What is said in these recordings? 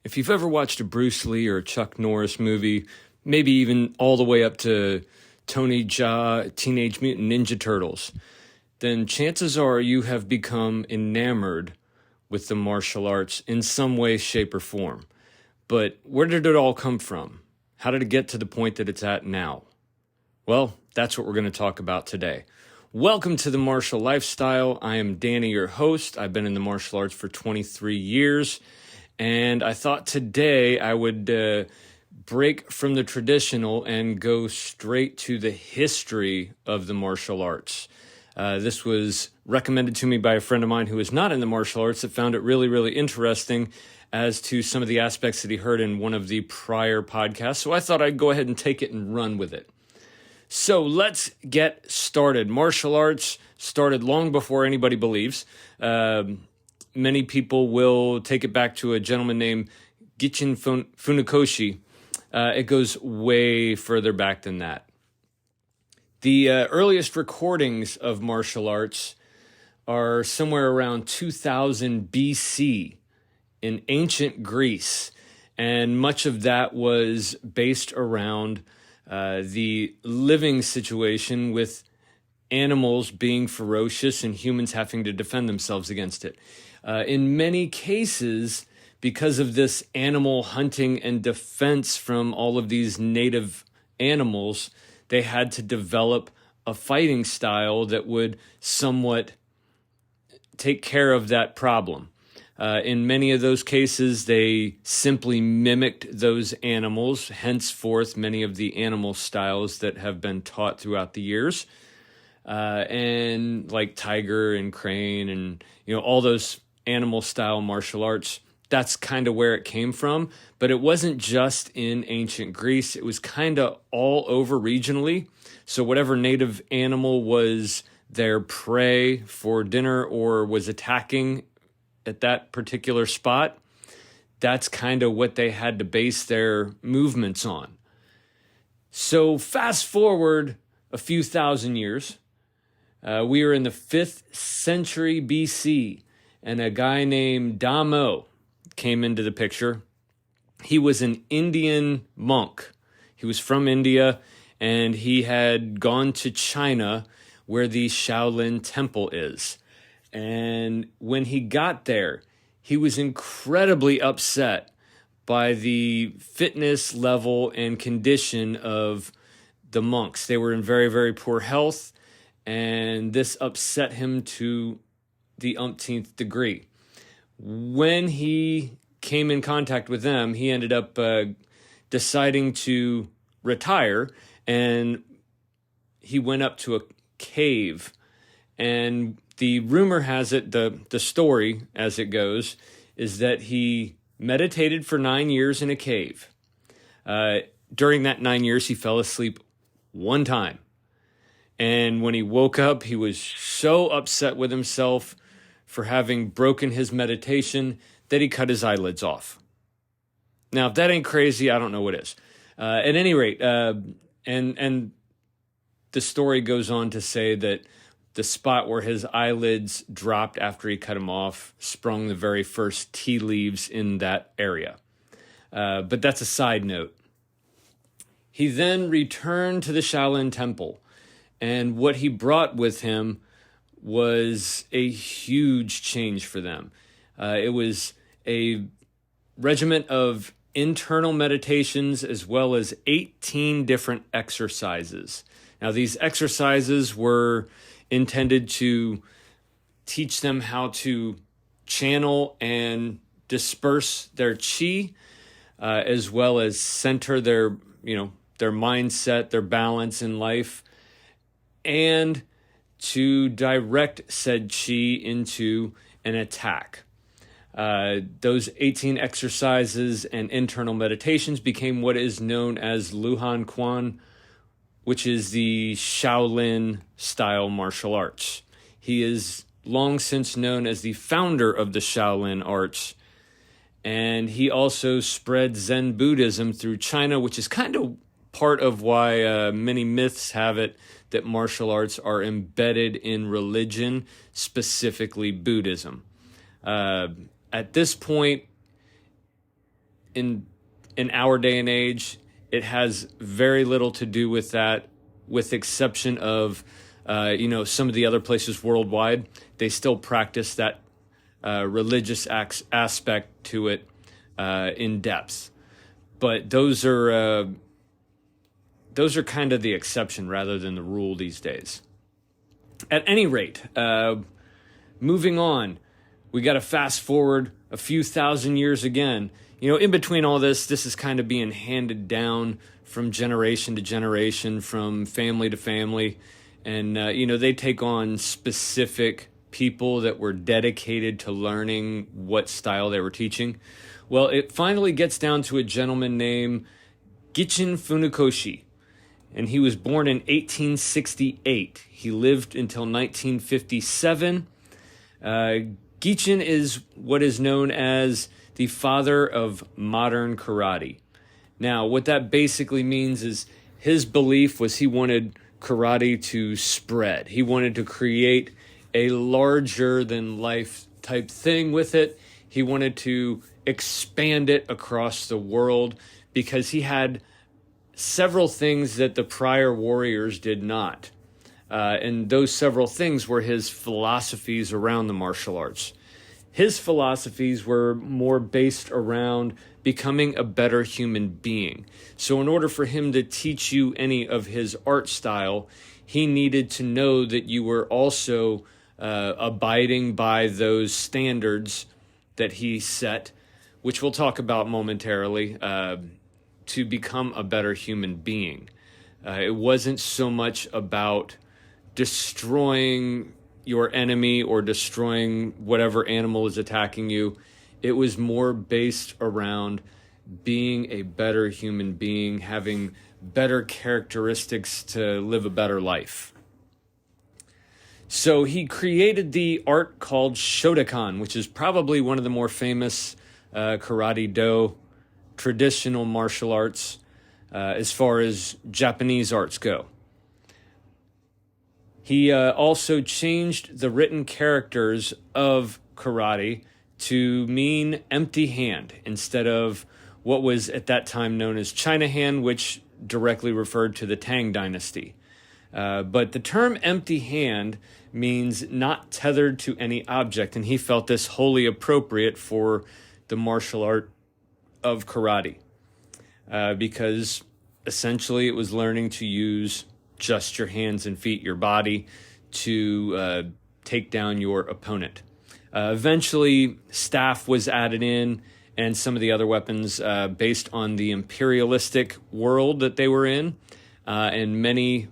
If you've ever watched a Bruce Lee or a Chuck Norris movie, maybe even all the way up to Tony Jaa, Teenage Mutant Ninja Turtles, then chances are you have become enamored with the martial arts in some way, shape, or form. But where did it all come from? How did it get to the point that it's at now? Well, that's what we're going to talk about today. Welcome to the Martial Lifestyle. I am Danny, your host. I've been in the martial arts for 23 years, and I thought today I would break from the traditional and go straight to the history of the martial arts. This was recommended to me by a friend of mine who is not in the martial arts that found it really, really interesting as to some of the aspects that he heard in one of the prior podcasts. So I thought I'd go ahead and take it and run with it. So let's get started. Martial arts started long before anybody believes. Many people will take it back to a gentleman named Gichin Funakoshi. It goes way further back than that. The earliest recordings of martial arts are somewhere around 2000 BC in ancient Greece, and much of that was based around the living situation with animals being ferocious and humans having to defend themselves against it. In many cases, because of this animal hunting and defense from all of these native animals, they had to develop a fighting style that would somewhat take care of that problem. In many of those cases, they simply mimicked those animals, henceforth many of the animal styles that have been taught throughout the years, and like tiger and crane and all those animal style martial arts. That's kind of where it came from, but it wasn't just in ancient Greece. It was kind of all over regionally. So whatever native animal was their prey for dinner or was attacking at that particular spot, that's kind of what they had to base their movements on. So fast forward a few thousand years, we are in the 5th century BC, and a guy named Damo came into the picture. He was an Indian monk. He was from India, and he had gone to China where the Shaolin Temple is. And when he got there, he was incredibly upset by the fitness level and condition of the monks. They were in very, very poor health, and this upset him to the umpteenth degree. When he came in contact with them, he ended up deciding to retire, and he went up to a cave. And the rumor has it, the story as it goes, is that he meditated for 9 years in a cave. During that 9 years, he fell asleep one time. And when he woke up, he was so upset with himself for having broken his meditation that he cut his eyelids off. Now, if that ain't crazy, I don't know what is. At any rate, and the story goes on to say that the spot where his eyelids dropped after he cut them off sprung the very first tea leaves in that area. But that's a side note. He then returned to the Shaolin Temple, and what he brought with him was a huge change for them. It was a regiment of internal meditations as well as 18 different exercises. Now, these exercises were intended to teach them how to channel and disperse their chi, as well as center their mindset, their balance in life, and to direct said chi into an attack. Those 18 exercises and internal meditations became what is known as Luhan Quan, which is the Shaolin style martial arts. He is long since known as the founder of the Shaolin arts, and he also spread Zen Buddhism through China, which is kind of part of why many myths have it that martial arts are embedded in religion, specifically Buddhism. At this point, in our day and age, it has very little to do with that, with exception of some of the other places worldwide. They still practice that religious aspect to it in depth, but those are kind of the exception rather than the rule these days. At any rate, moving on, we got to fast forward a few thousand years again. In between all this is kind of being handed down from generation to generation, from family to family. And, they take on specific people that were dedicated to learning what style they were teaching. Well, it finally gets down to a gentleman named Gichin Funakoshi. And he was born in 1868. He lived until 1957. Gichin is what is known as the father of modern karate. Now, what that basically means is his belief was he wanted karate to spread. He wanted to create a larger-than-life type thing with it. He wanted to expand it across the world because he had several things that the prior warriors did not. And those several things were his philosophies around the martial arts. His philosophies were more based around becoming a better human being. So in order for him to teach you any of his art style, he needed to know that you were also abiding by those standards that he set, which we'll talk about momentarily, to become a better human being. It wasn't so much about destroying your enemy or destroying whatever animal is attacking you. It was more based around being a better human being, having better characteristics to live a better life. So he created the art called Shotokan, which is probably one of the more famous karate do traditional martial arts as far as Japanese arts go. He also changed the written characters of karate to mean empty hand instead of what was at that time known as China hand, which directly referred to the Tang dynasty. But the term empty hand means not tethered to any object, and he felt this wholly appropriate for the martial art of karate because essentially it was learning to use just your hands and feet, your body, to take down your opponent. Eventually, staff was added in and some of the other weapons based on the imperialistic world that they were in. And many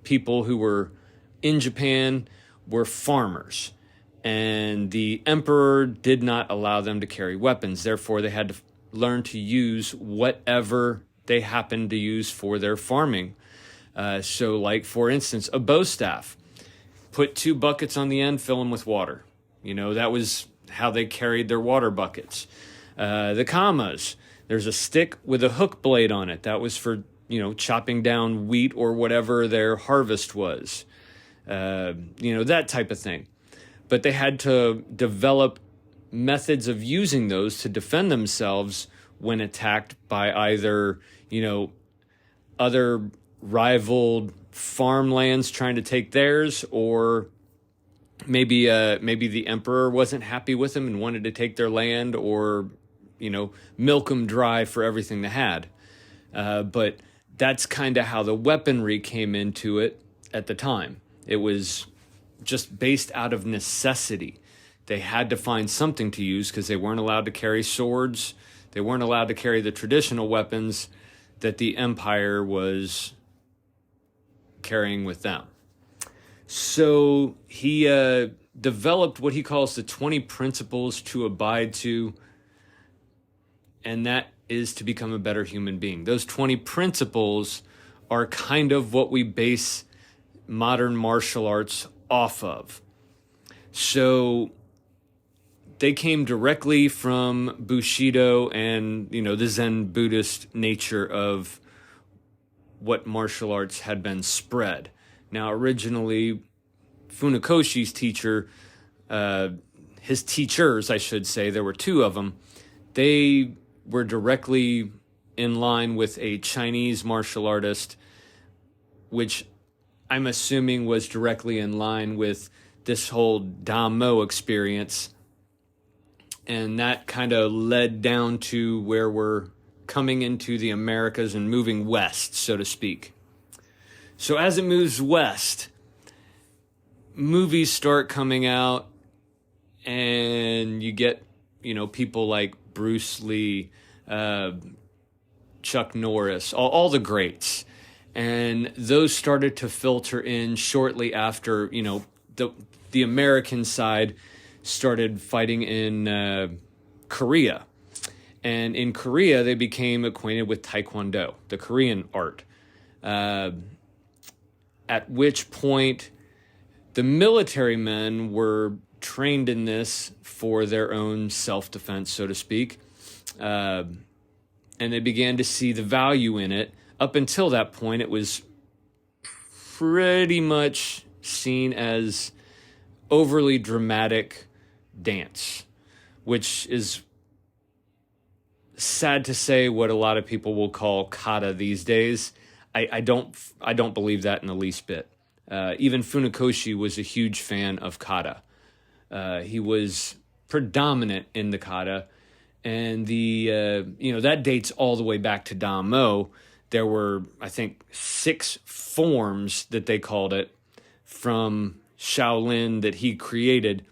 people who were in Japan were farmers. And the emperor did not allow them to carry weapons. Therefore, they had to learn to use whatever they happened to use for their farming. So like, for instance, a bow staff. Put 2 buckets on the end, fill them with water. That was how they carried their water buckets. The kamas, there's a stick with a hook blade on it. That was for, chopping down wheat or whatever their harvest was. That type of thing. But they had to develop methods of using those to defend themselves when attacked by either, other rivaled farmlands trying to take theirs, or maybe the emperor wasn't happy with them and wanted to take their land, or milk them dry for everything they had. But that's kind of how the weaponry came into it at the time. It was just based out of necessity. They had to find something to use because they weren't allowed to carry swords. They weren't allowed to carry the traditional weapons that the empire was carrying with them. So he developed what he calls the 20 principles to abide to, and that is to become a better human being. Those 20 principles are kind of what we base modern martial arts off of. So they came directly from Bushido and, the Zen Buddhist nature of what martial arts had been spread. Now, originally, Funakoshi's teacher, his teachers, I should say, there were 2 of them, they were directly in line with a Chinese martial artist, which I'm assuming was directly in line with this whole Damo experience. And that kind of led down to where we're coming into the Americas and moving west, so to speak. So as it moves west, movies start coming out, and you get, people like Bruce Lee, Chuck Norris, all the greats. And those started to filter in shortly after, the American side started fighting in Korea. And in Korea, they became acquainted with Taekwondo, the Korean art. At which point, the military men were trained in this for their own self-defense, so to speak. And they began to see the value in it. Up until that point, it was pretty much seen as overly dramatic dance, which is sad to say what a lot of people will call kata these days. I don't believe that in the least bit. Even Funakoshi was a huge fan of kata. He was predominant in the kata, and that dates all the way back to Damo. There were, I think, 6 forms that they called it from Shaolin that he created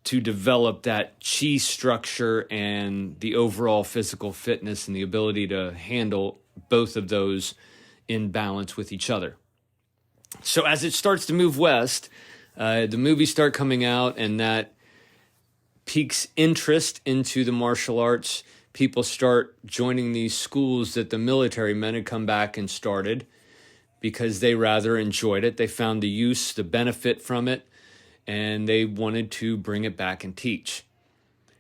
to develop that chi structure and the overall physical fitness and the ability to handle both of those in balance with each other. So as it starts to move west, the movies start coming out, and that piques interest into the martial arts. People start joining these schools that the military men had come back and started because they rather enjoyed it. They found the use, the benefit from it, and they wanted to bring it back and teach.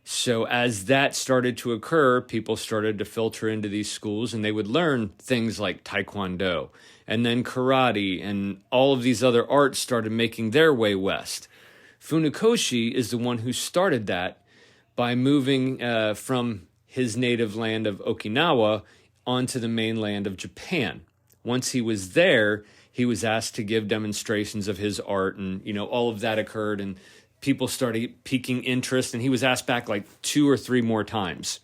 So as that started to occur, people started to filter into these schools, and they would learn things like Taekwondo and then karate, and all of these other arts started making their way west. Funakoshi is the one who started that by moving from his native land of Okinawa onto the mainland of Japan. Once he was there, he was asked to give demonstrations of his art, and all of that occurred, and people started piquing interest, and he was asked back like 2 or 3 more times.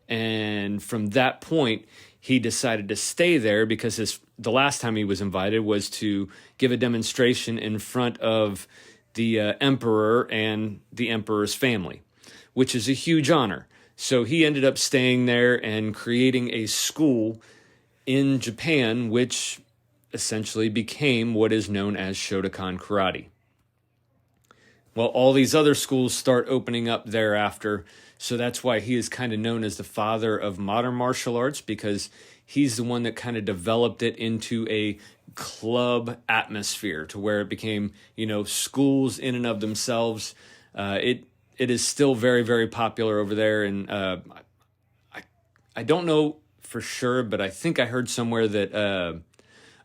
And from that point, he decided to stay there because the last time he was invited was to give a demonstration in front of the emperor and the emperor's family, which is a huge honor. So he ended up staying there and creating a school in Japan, which essentially became what is known as Shotokan Karate. Well, all these other schools start opening up thereafter, so that's why he is kind of known as the father of modern martial arts, because he's the one that kind of developed it into a club atmosphere to where it became, schools in and of themselves. It is still very, very popular over there, and I don't know for sure, but I think I heard somewhere that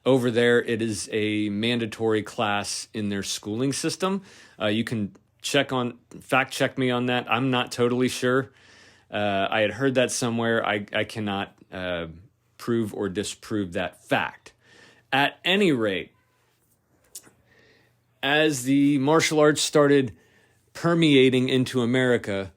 over there it is a mandatory class in their schooling system. You can fact check me on that. I'm not totally sure. I had heard that somewhere. I cannot prove or disprove that fact. At any rate, as the martial arts started permeating into America,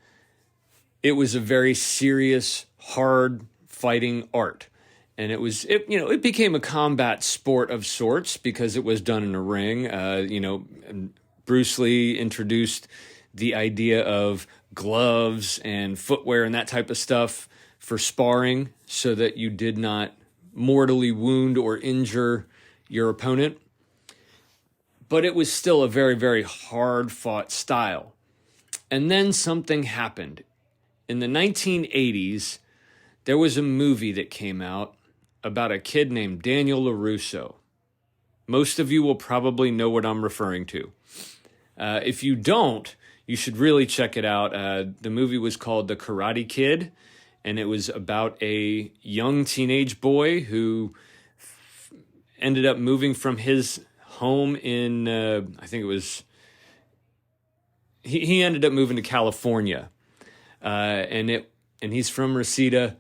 it was a very serious, hard fighting art. And it became a combat sport of sorts because it was done in a ring. And Bruce Lee introduced the idea of gloves and footwear and that type of stuff for sparring so that you did not mortally wound or injure your opponent. But it was still a very, very hard-fought style. And then something happened. In the 1980s, there was a movie that came out about a kid named Daniel LaRusso. Most of you will probably know what I'm referring to. If you don't, you should really check it out. The movie was called The Karate Kid, and it was about a young teenage boy who ended up moving from his home in, I think it was, he ended up moving to California. And and he's from Reseda,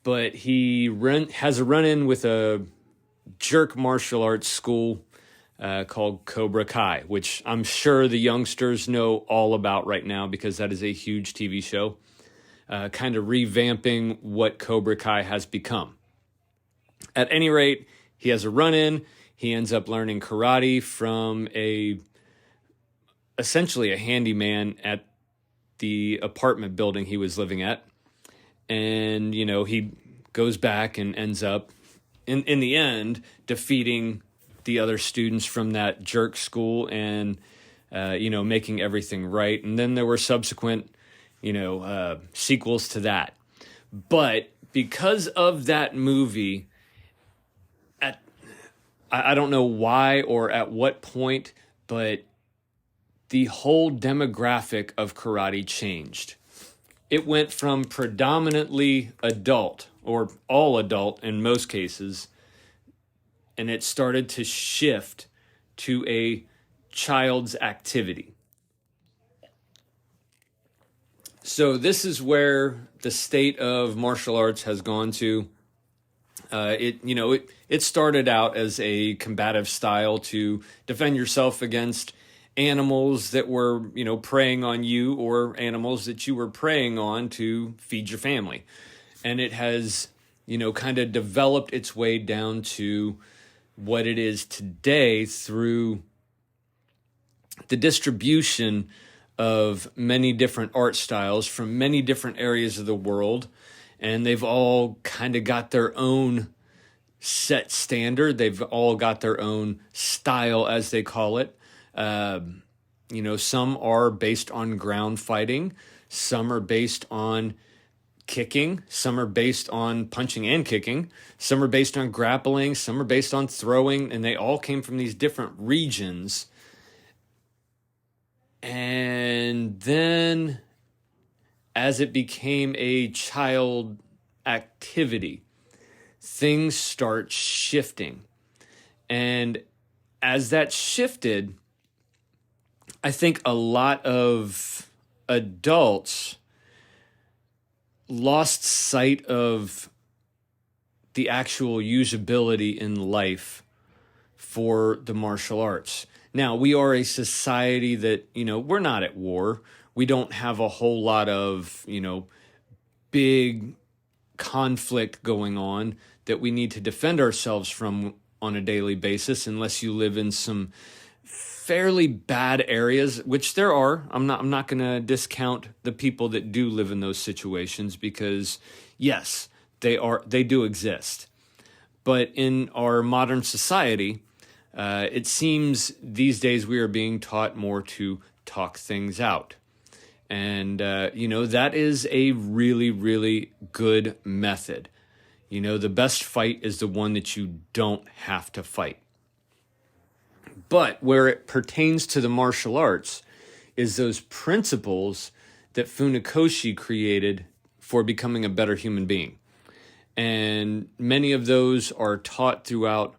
but he has a run-in with a jerk martial arts school called Cobra Kai, which I'm sure the youngsters know all about right now because that is a huge TV show, kind of revamping what Cobra Kai has become. At any rate, he has a run-in. He ends up learning karate from essentially a handyman at the apartment building he was living at. And, he goes back and ends up, in the end, defeating the other students from that jerk school and, making everything right. And then there were subsequent, sequels to that. But because of that movie, I don't know why or at what point, but the whole demographic of karate changed. It went from predominantly adult, or all adult in most cases, and it started to shift to a child's activity. So this is where the state of martial arts has gone to. It started out as a combative style to defend yourself against animals that were, preying on you, or animals that you were preying on to feed your family. And it has, kind of developed its way down to what it is today through the distribution of many different art styles from many different areas of the world. And they've all kind of got their own set standard. They've all got their own style, as they call it. Some are based on ground fighting. Some are based on kicking. Some are based on punching and kicking. Some are based on grappling. Some are based on throwing. And they all came from these different regions. And then as it became a child activity, things start shifting. And as that shifted, I think a lot of adults lost sight of the actual usability in life for the martial arts. Now, we are a society that, we're not at war. We don't have a whole lot of, big conflict going on that we need to defend ourselves from on a daily basis, unless you live in some fairly bad areas, which there are. I'm not going to discount the people that do live in those situations, because yes, they do exist. But in our modern society, it seems these days we are being taught more to talk things out. And, that is a really, really good method. The best fight is the one that you don't have to fight. But where it pertains to the martial arts is those principles that Funakoshi created for becoming a better human being. And many of those are taught throughout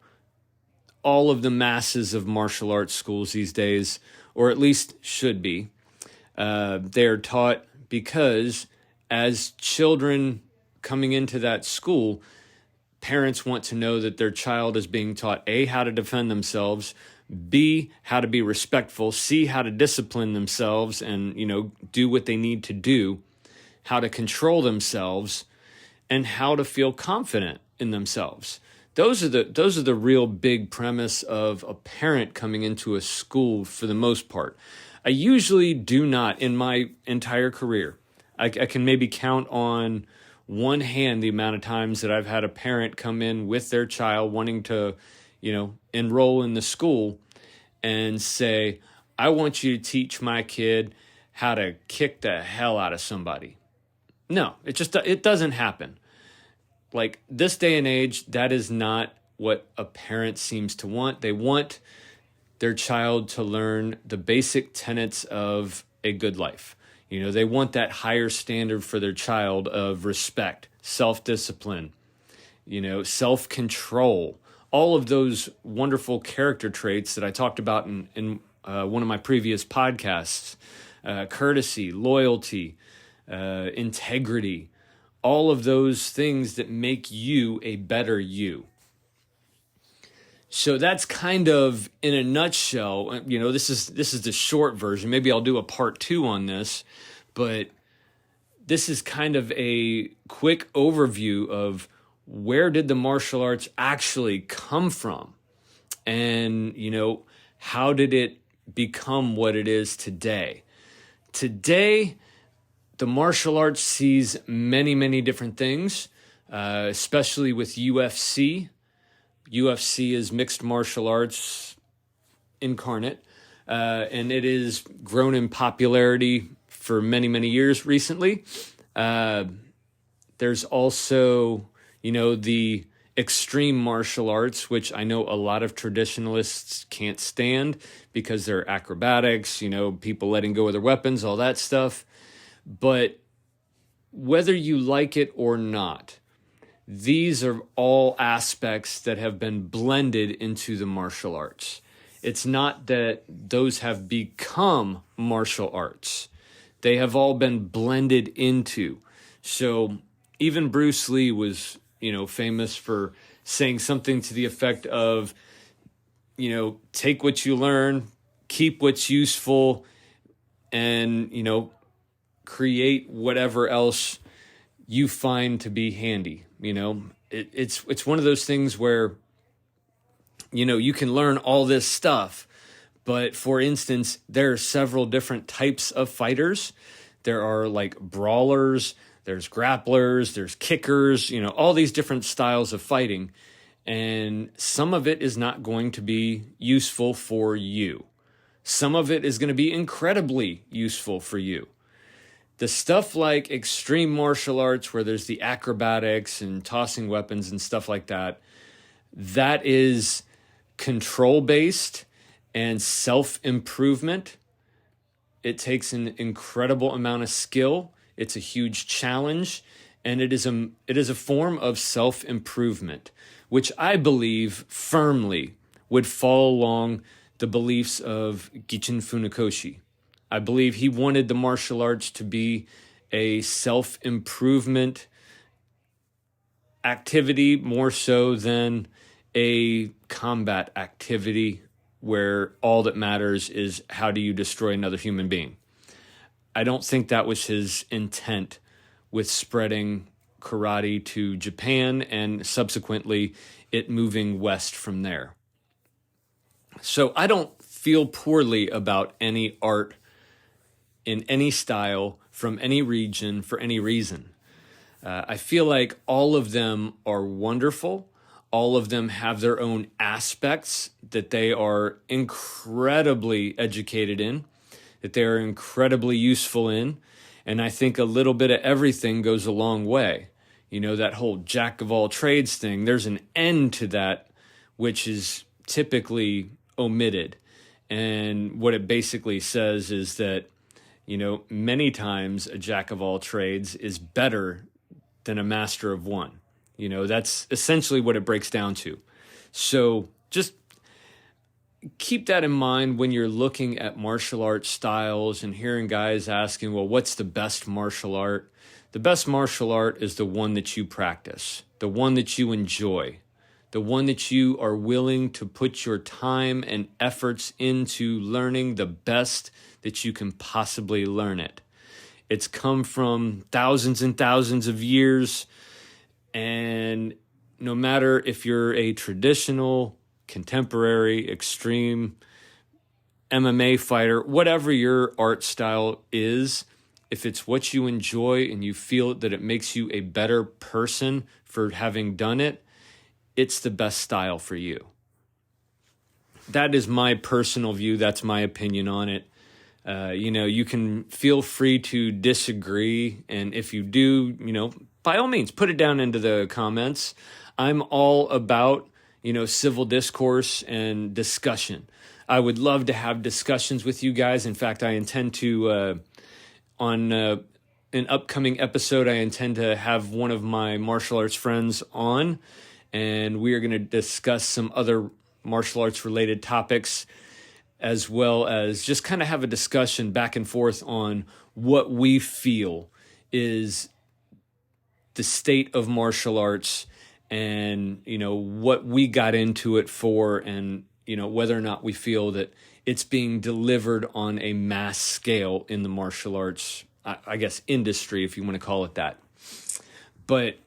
all of the masses of martial arts schools these days, or at least should be. They're taught because as children coming into that school, parents want to know that their child is being taught, A, how to defend themselves, B, how to be respectful, C, how to discipline themselves and, do what they need to do, how to control themselves, and how to feel confident in themselves. Those are the real big premise of a parent coming into a school for the most part. I usually do not, in my entire career, I can maybe count on one hand the amount of times that I've had a parent come in with their child wanting to, enroll in the school and say, I want you to teach my kid how to kick the hell out of somebody. No, it doesn't happen. Like this day and age, that is not what a parent seems to want. They want their child to learn the basic tenets of a good life. They want that higher standard for their child of respect, self-discipline, self-control, all of those wonderful character traits that I talked about in one of my previous podcasts, courtesy, loyalty, integrity, all of those things that make you a better you. So that's kind of in a nutshell, this is the short version. Maybe I'll do a part 2 on this, but this is kind of a quick overview of where did the martial arts actually come from? And, how did it become what it is today? Today, the martial arts sees many, many different things, especially with UFC. UFC is mixed martial arts incarnate, and it has grown in popularity for many, many years recently. There's also, the extreme martial arts, which I know a lot of traditionalists can't stand because they're acrobatics, people letting go of their weapons, all that stuff. But whether you like it or not, these are all aspects that have been blended into the martial arts. It's not that those have become martial arts. They have all been blended into. So even Bruce Lee was, famous for saying something to the effect of, take what you learn, keep what's useful, and, create whatever else you find to be handy. It's one of those things where, you can learn all this stuff, but for instance, there are several different types of fighters. There are like brawlers, there's grapplers, there's kickers, all these different styles of fighting. And some of it is not going to be useful for you. Some of it is going to be incredibly useful for you. The stuff like extreme martial arts, where there's the acrobatics and tossing weapons and stuff like that, that is control-based and self-improvement. It takes an incredible amount of skill. It's a huge challenge, and it is a form of self-improvement, which I believe firmly would fall along the beliefs of Gichin Funakoshi. I believe he wanted the martial arts to be a self-improvement activity more so than a combat activity where all that matters is how do you destroy another human being. I don't think that was his intent with spreading karate to Japan and subsequently it moving west from there. So I don't feel poorly about any art in any style, from any region, for any reason. I feel like all of them are wonderful. All of them have their own aspects that they are incredibly educated in, that they are incredibly useful in. And I think a little bit of everything goes a long way. That whole jack of all trades thing, there's an end to that, which is typically omitted. And what it basically says is that many times a jack of all trades is better than a master of one. That's essentially what it breaks down to. So just keep that in mind when you're looking at martial arts styles and hearing guys asking, well, what's the best martial art? The best martial art is the one that you practice, the one that you enjoy, the one that you are willing to put your time and efforts into learning the best that you can possibly learn it. It's come from thousands and thousands of years, and no matter if you're a traditional, contemporary, extreme MMA fighter, whatever your art style is, if it's what you enjoy and you feel that it makes you a better person for having done it, it's the best style for you. That is my personal view. That's my opinion on it. You can feel free to disagree. And if you do, by all means, put it down into the comments. I'm all about, civil discourse and discussion. I would love to have discussions with you guys. In fact, I intend to, on an upcoming episode, I intend to have one of my martial arts friends on, and we are going to discuss some other martial arts related topics, as well as just kind of have a discussion back and forth on what we feel is the state of martial arts and, what we got into it for, and, whether or not we feel that it's being delivered on a mass scale in the martial arts, I guess, industry, if you want to call it that. But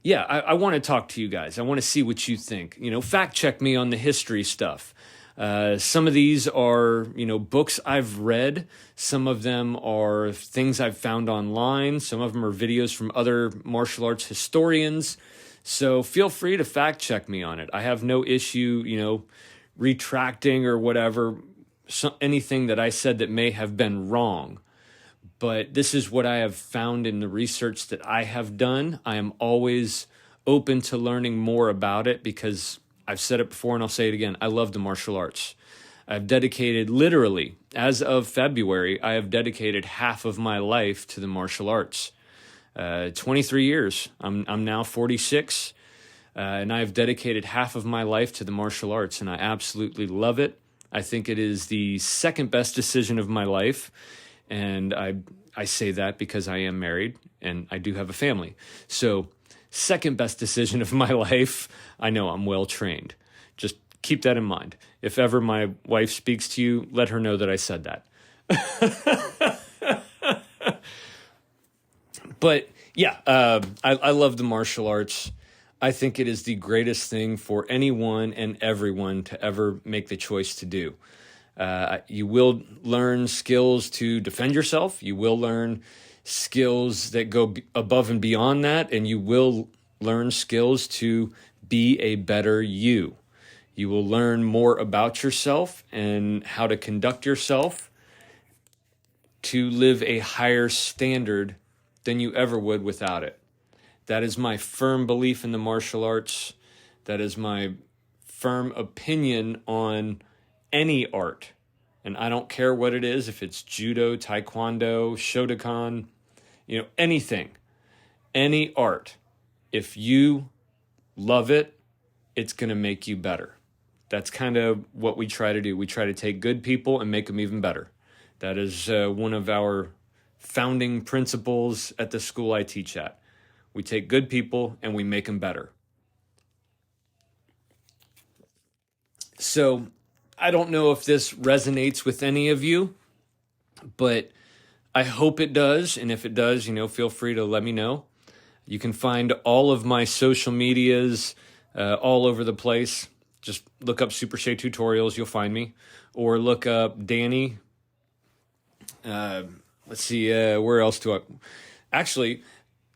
yeah, I want to talk to you guys. I want to see what you think. Fact check me on the history stuff. Some of these are, books I've read. Some of them are things I've found online. Some of them are videos from other martial arts historians. So feel free to fact check me on it. I have no issue, retracting or whatever, anything that I said that may have been wrong. But this is what I have found in the research that I have done. I am always open to learning more about it because I've said it before and I'll say it again. I love the martial arts. I've dedicated, literally, as of February, I have dedicated half of my life to the martial arts. 23 years. I'm now 46, and I've dedicated half of my life to the martial arts, and I absolutely love it. I think it is the second best decision of my life, and I say that because I am married and I do have a family. So, second best decision of my life. I know I'm well trained. Just keep that in mind. If ever my wife speaks to you, let her know that I said that. But yeah, I love the martial arts. I think it is the greatest thing for anyone and everyone to ever make the choice to do. You will learn skills to defend yourself. You will learn skills that go above and beyond that, and you will learn skills to be a better you. You will learn more about yourself and how to conduct yourself to live a higher standard than you ever would without it. That is my firm belief in the martial arts. That is my firm opinion on any art. And I don't care what it is, if it's judo, taekwondo, Shotokan, anything, any art. If you love it, it's going to make you better. That's kind of what we try to do. We try to take good people and make them even better. That is one of our founding principles at the school I teach at. We take good people and we make them better. So I don't know if this resonates with any of you, but I hope it does. And if it does, feel free to let me know. You can find all of my social medias all over the place. Just look up Supershea Tutorials, you'll find me. Or look up Danny. Let's see, where else do I... Actually,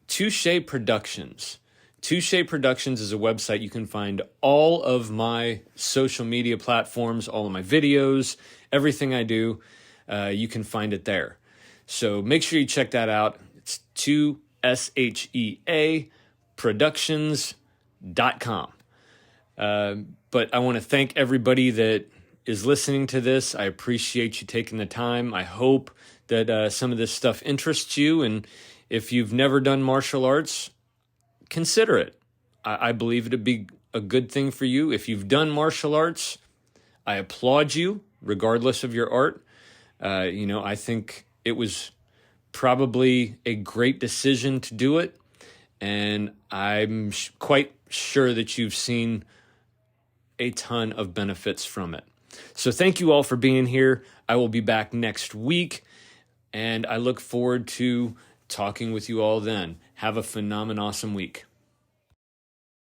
Supershea Productions. Supershea Productions is a website. You can find all of my social media platforms, all of my videos, everything I do. You can find it there. So make sure you check that out. It's Supershea Productions.com. But I want to thank everybody that is listening to this. I appreciate you taking the time. I hope that some of this stuff interests you. And if you've never done martial arts, consider it. I believe it'd be a good thing for you. If you've done martial arts, I applaud you, regardless of your art. I think it was probably a great decision to do it. And I'm quite sure that you've seen a ton of benefits from it. So thank you all for being here. I will be back next week, and I look forward to talking with you all then. Have a phenomenal, awesome week.